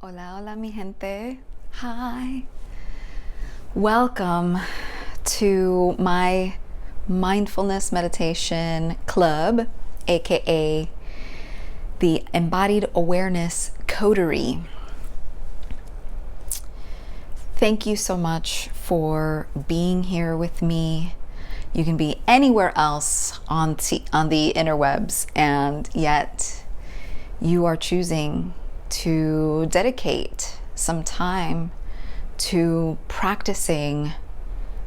Hola, hola, mi gente. Hi. Welcome to my mindfulness meditation club, aka the Embodied Awareness Coterie. Thank you so much for being here with me. You can be anywhere else on the interwebs, and yet you are choosing to dedicate some time to practicing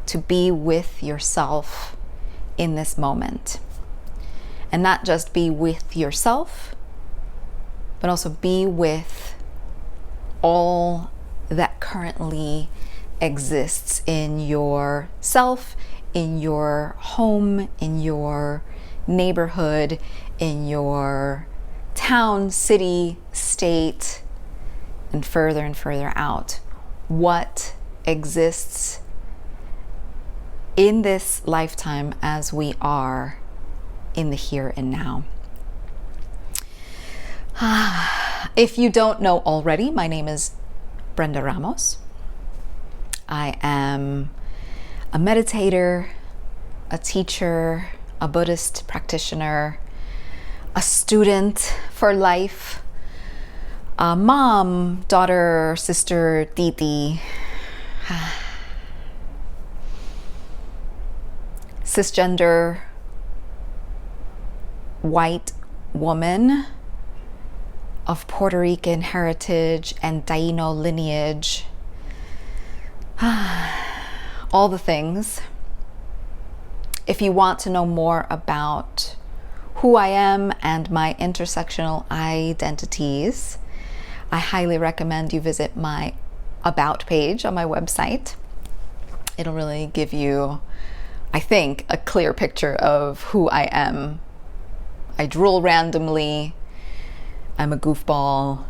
to be with yourself in this moment. And not just be with yourself, but also be with all that currently exists in yourself, in your home, in your neighborhood, in your town, city, state, and further out. What exists in this lifetime as we are in the here and now. If you don't know already, my name is Brenda Ramos. I am a meditator, a teacher, a Buddhist practitioner, a student for life, a mom, daughter, sister, titi, cisgender, white woman of Puerto Rican heritage and Taino lineage. All the things. If you want to know more about who I am and my intersectional identities, I highly recommend you visit my About page on my website. It'll really give you, I think, a clear picture of who I am. I drool randomly. I'm a goofball.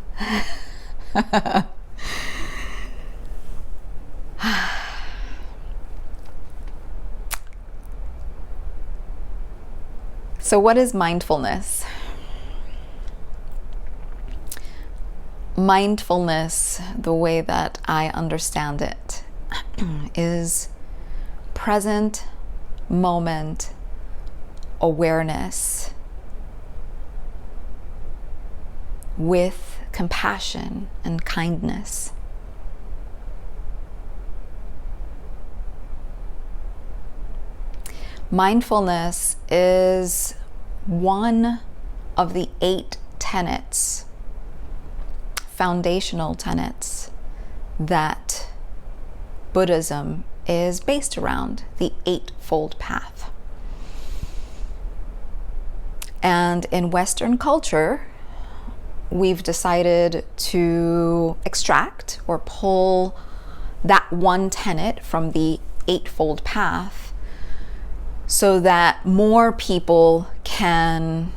So what is mindfulness? Mindfulness, the way that I understand it, is present moment awareness with compassion and kindness. Mindfulness is one of the 8 tenets, foundational tenets, that Buddhism is based around, the Eightfold Path. And in Western culture, we've decided to extract or pull that one tenet from the Eightfold Path so that more people can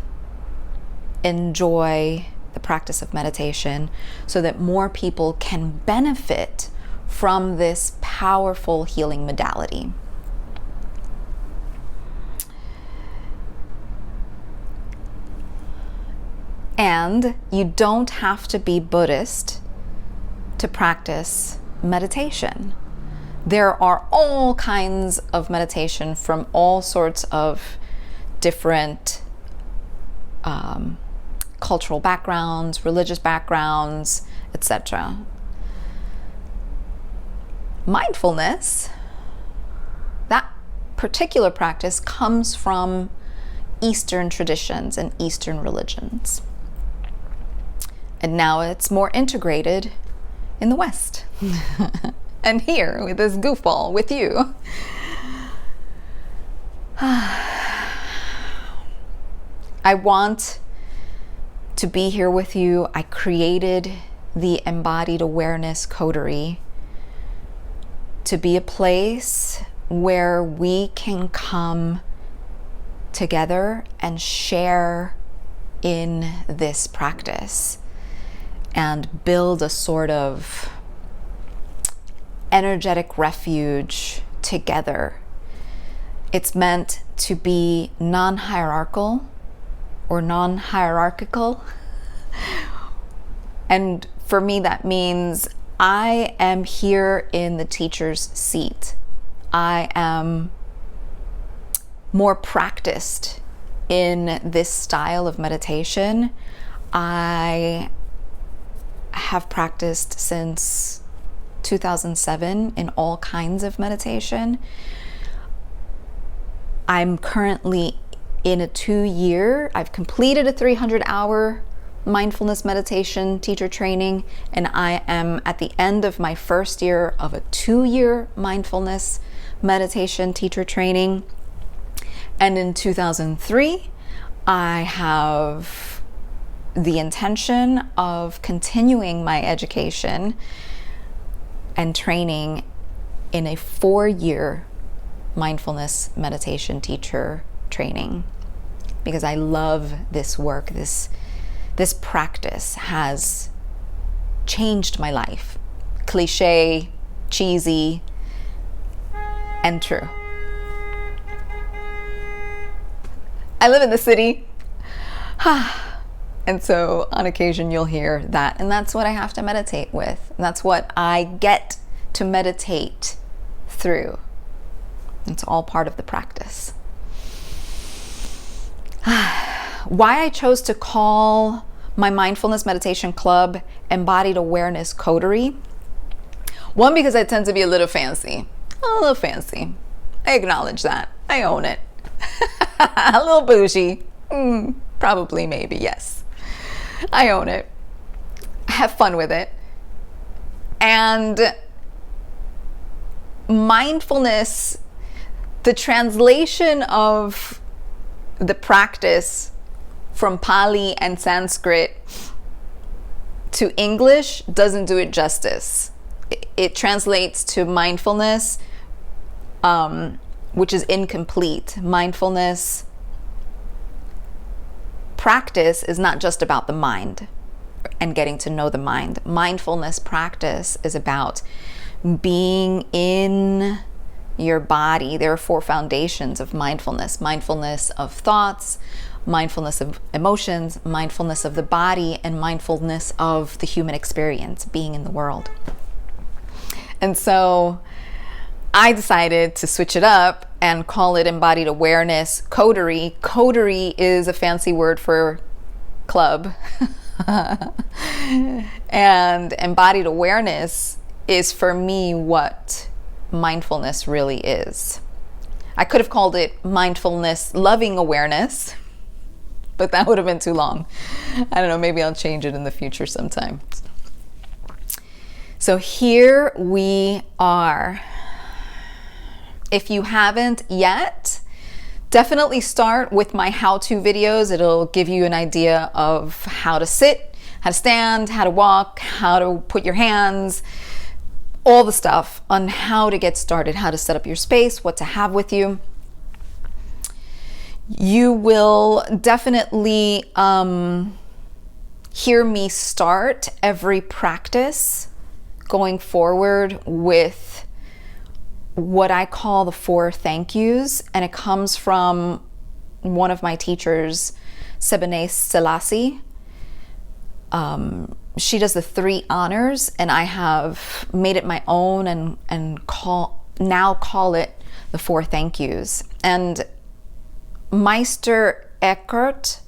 enjoy the practice of meditation, so that more people can benefit from this powerful healing modality. And you don't have to be Buddhist to practice meditation. There are all kinds of meditation from all sorts of different cultural backgrounds, religious backgrounds, etc. Mindfulness, that particular practice, comes from Eastern traditions and Eastern religions. And now it's more integrated in the West. And here with this goofball with you. I want to be here with you. I created the Embodied Awareness Coterie to be a place where we can come together and share in this practice and build a sort of energetic refuge together. It's meant to be non-hierarchical or non-hierarchical and For me, that means I am here in the teacher's seat. I am more practiced in this style of meditation. I have practiced since 2007 in all kinds of meditation. I'm currently in a 2-year, I've completed a 300-hour mindfulness meditation teacher training, and I am at the end of my first year of a 2-year mindfulness meditation teacher training. And in 2003, I have the intention of continuing my education and training in a 4-year mindfulness meditation teacher training, because I love this work. This practice has changed my life. Cliche, cheesy, and true. I live in the city. And so on occasion you'll hear that, and that's what I have to meditate with. And that's what I get to meditate through. It's all part of the practice. Why I chose to call my mindfulness meditation club Embodied Awareness Coterie. One, because I tend to be a little fancy. I acknowledge that. I own it. A little bougie. Probably, maybe, yes. I own it. I have fun with it. And mindfulness, the translation of the practice from Pali and Sanskrit to English doesn't do it justice. It translates to mindfulness, which is incomplete. Mindfulness practice is not just about the mind and getting to know the mind. Mindfulness practice is about being in your body. There are 4 foundations of mindfulness: mindfulness of thoughts, mindfulness of emotions, mindfulness of the body, and mindfulness of the human experience, being in the world. And so I decided to switch it up and call it Embodied Awareness Coterie. Coterie is a fancy word for club. And embodied awareness is, for me, what mindfulness really is. I could have called it mindfulness loving awareness, but that would have been too long. I don't know, maybe I'll change it in the future sometime. So here we are. If you haven't yet, definitely start with my how-to videos. It'll give you an idea of how to sit, how to stand, how to walk, how to put your hands, all the stuff on how to get started, how to set up your space, what to have with you. You will definitely hear me start every practice going forward with what I call the 4 thank yous, and it comes from one of my teachers, Sebene Selassie. She does the 3 honors, and I have made it my own and now call it the 4 thank yous. And Meister Eckhart,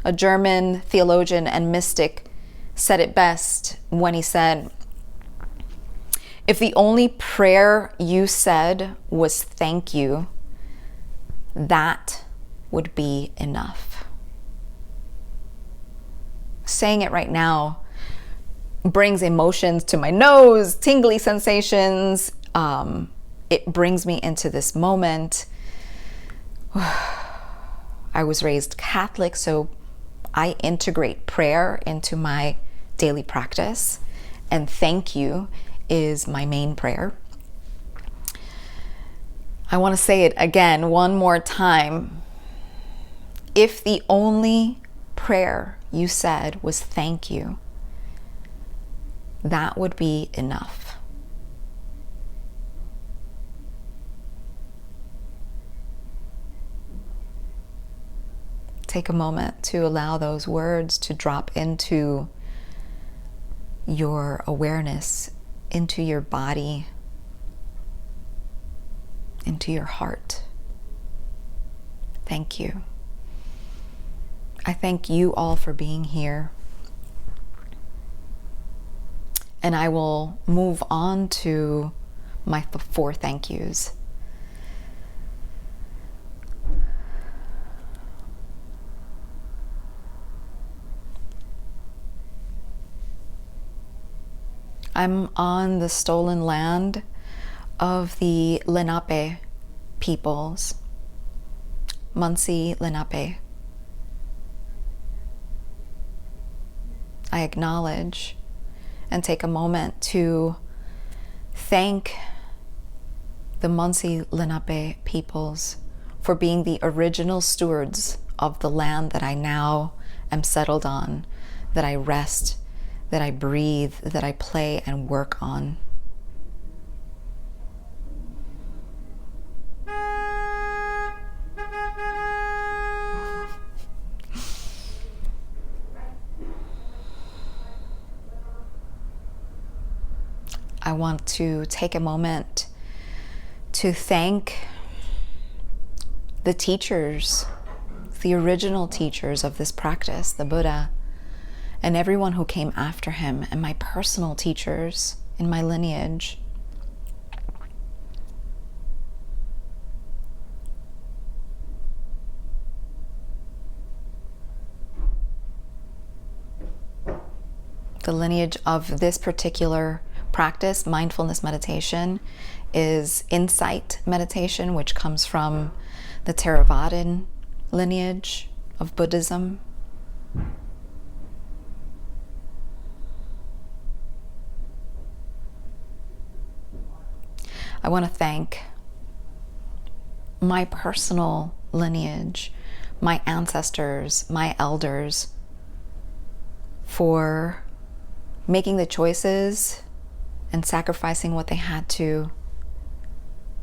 a German theologian and mystic, said it best when he said, if the only prayer you said was thank you, that would be enough. Saying it right now brings emotions to my nose, tingly sensations. It brings me into this moment. I was raised Catholic, so I integrate prayer into my daily practice, and thank you is my main prayer. I want to say it again one more time. If the only prayer you said was thank you, that would be enough. Take a moment to allow those words to drop into your awareness into your body, into your heart. Thank you. I thank you all for being here. And I will move on to my 4 thank yous. I'm on the stolen land of the Lenape peoples, Munsee Lenape. I acknowledge and take a moment to thank the Munsee Lenape peoples for being the original stewards of the land that I now am settled on, that I rest, that I breathe, that I play and work on. I want to take a moment to thank the teachers, the original teachers of this practice, the Buddha, and everyone who came after him, and my personal teachers in my lineage. The lineage of this particular practice, mindfulness meditation, is insight meditation, which comes from the Theravadan lineage of Buddhism. I want to thank my personal lineage, my ancestors, my elders, for making the choices and sacrificing what they had to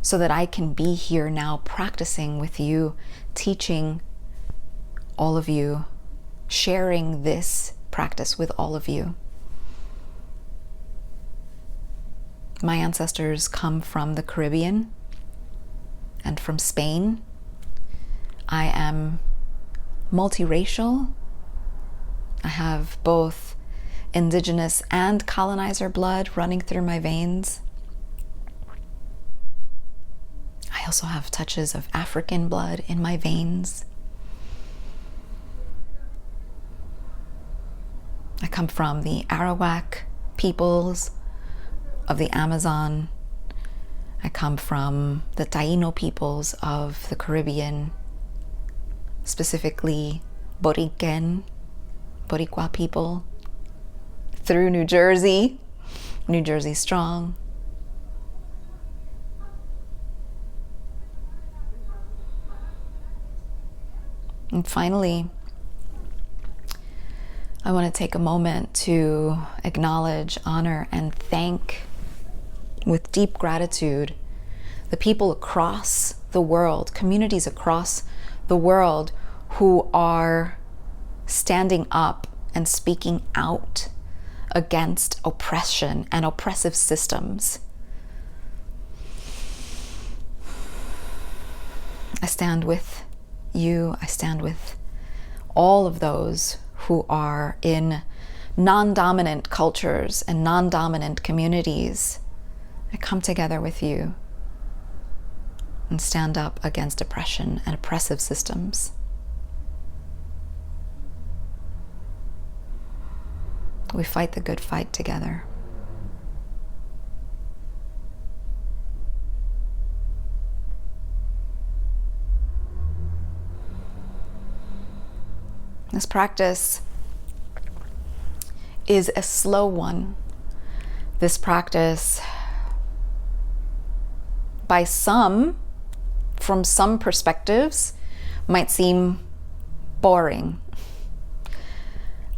so that I can be here now practicing with you, teaching all of you, sharing this practice with all of you. My ancestors come from the Caribbean and from Spain. I am multiracial. I have both indigenous and colonizer blood running through my veins. I also have touches of African blood in my veins. I come from the Arawak peoples of the Amazon. I come from the Taino peoples of the Caribbean, specifically Boricua people, through New Jersey strong. And finally, I want to take a moment to acknowledge, honor, and thank with deep gratitude the people across the world, communities across the world who are standing up and speaking out against oppression and oppressive systems. I stand with you, I stand with all of those who are in non-dominant cultures and non-dominant communities. I come together with you and stand up against oppression and oppressive systems. We fight the good fight together. This practice is a slow one. This practice, by some, from some perspectives, might seem boring.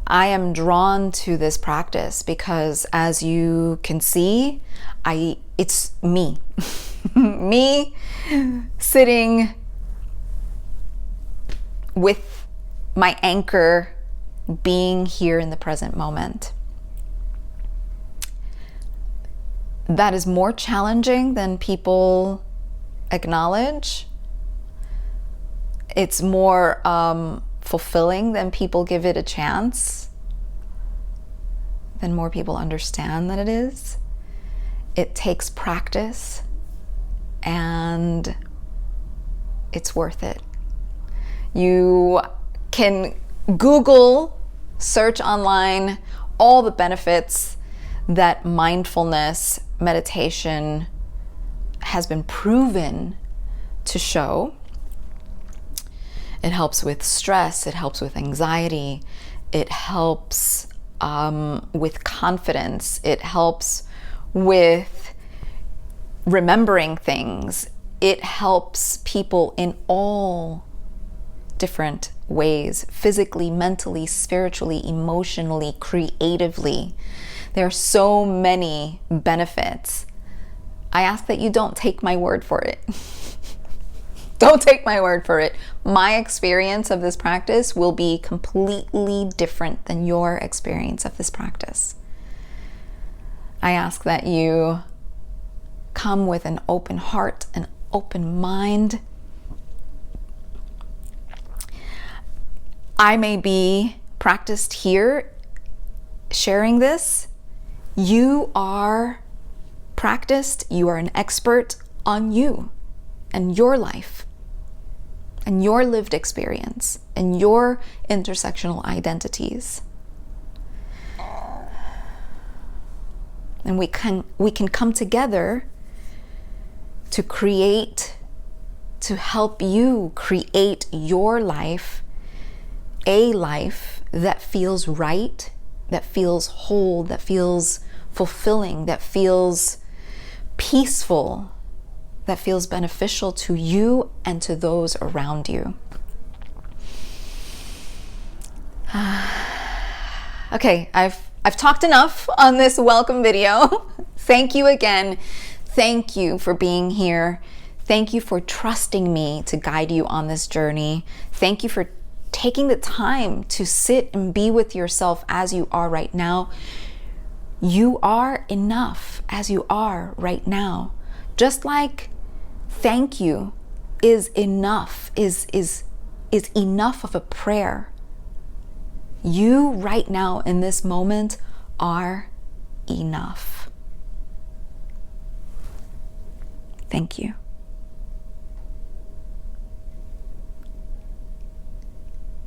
I am drawn to this practice because, as you can see, it's me. Me sitting with my anchor, being here in the present moment. that is more challenging than people acknowledge. It's more fulfilling than people give it a chance, than more people understand that it is. It takes practice, and it's worth it. You can Google, search online all the benefits that mindfulness meditation has been proven to show. It helps with stress, it helps with anxiety, it helps with confidence, it helps with remembering things. It helps people in all different ways, physically, mentally, spiritually, emotionally, creatively. There are so many benefits. I ask that you don't take my word for it. Don't take my word for it. My experience of this practice will be completely different than your experience of this practice. I ask that you come with an open heart, an open mind. I may be practiced here sharing this. You are practiced, you are an expert on you and your life and your lived experience and your intersectional identities. And we can come together to create, to help you create your life, a life that feels right, that feels whole, that feels fulfilling, that feels peaceful, that feels beneficial to you and to those around you. Okay, I've talked enough on this welcome video. Thank you again. Thank you for being here. Thank you for trusting me to guide you on this journey. Thank you for taking the time to sit and be with yourself as you are right now. You are enough as you are right now. Just like thank you is enough, is enough of a prayer. You right now in this moment are enough. Thank you.